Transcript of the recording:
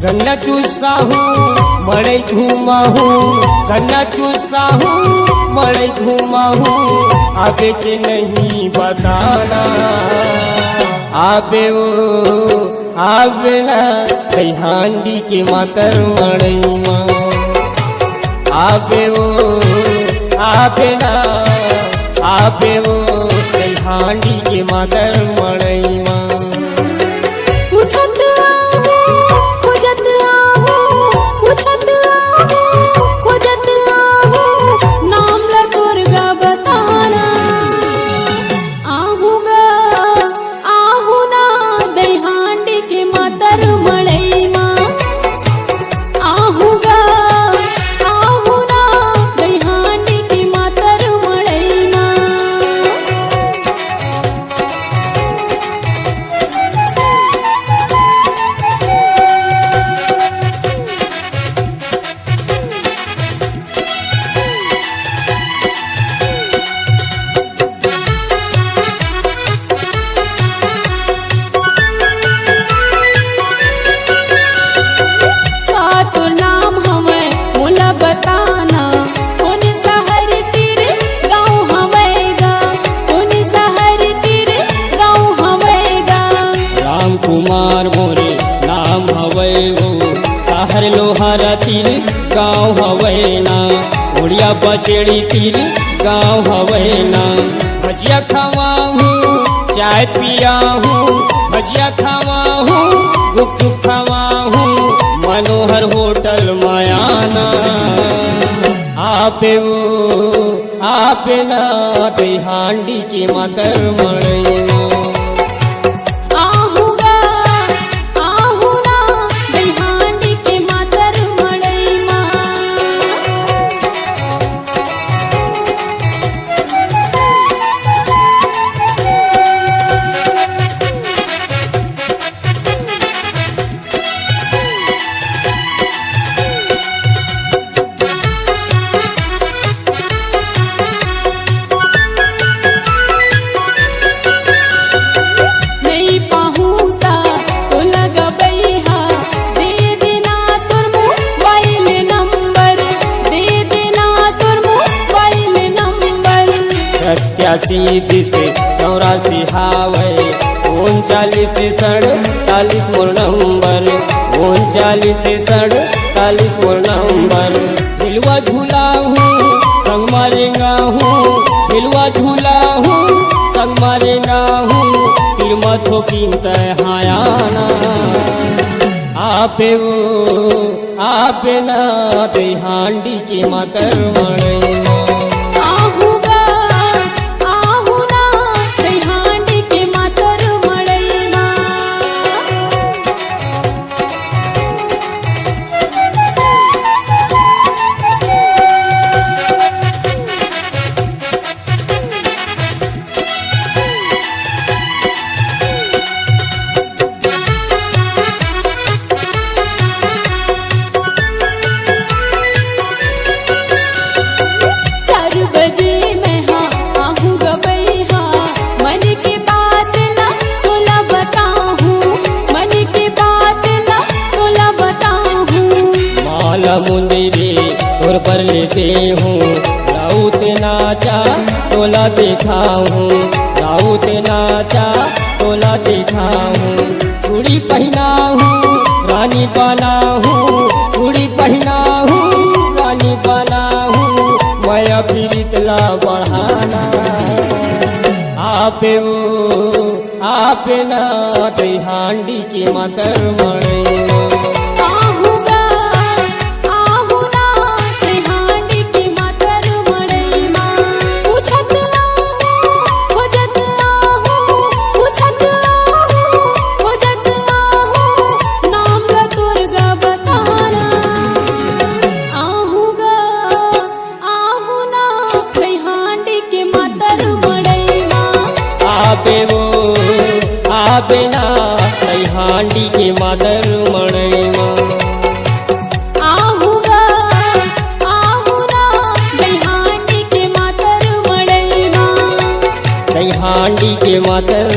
गन्ना चूसाहू मड़े घूमाहू गन्ना चूसाहू मड़े घूमाहू आगे के नहीं बताना आबे वो आबे ना कई हांडी के मातर मड़ई माँ आबे वो आबे ना आबे वो कई हांडी के मातर मड़ई माँ कुमार मोरे नाम हवै वो शहर लोहारा तीर गाँव हवै ना उड़िया बचेड़ी तीर गाँव हवै ना भजिया खावाहू चाय पियाहू भजिया खावाहू गुपचुप खावाहू मनोहर होटल मायाना आपे वो आपे ना कई हांडी के मातर मड़ई सीधी से 84 हावै 39 48 मोर नंबर 39 48 मोर नंबर हिलवा झूला हूँ संग मारेगा हूँ हिलवा झूला हूँ संग मारेगा हूँ फिर मथो कीमत हायाना आपे वो आपे ना कई हांडी के मातर मड़ई मुंदिरे तोर पर लेते हूँ राउत नाचा तोला देखा हूँ राउत नाचा तोला देखा हूँ चूड़ी पहना हूँ रानी बना हूँ चूड़ी पहना हूँ रानी बना हूँ मैं फिरितला बढ़ाना आपे वो आपे ना कई हांडी के मातर मड़ई आपे वो आपे ना कई हांडी के मातर मड़ई माँ आहूगा आहूना कई हांडी के मातर मड़ई माँ कई हांडी के मातर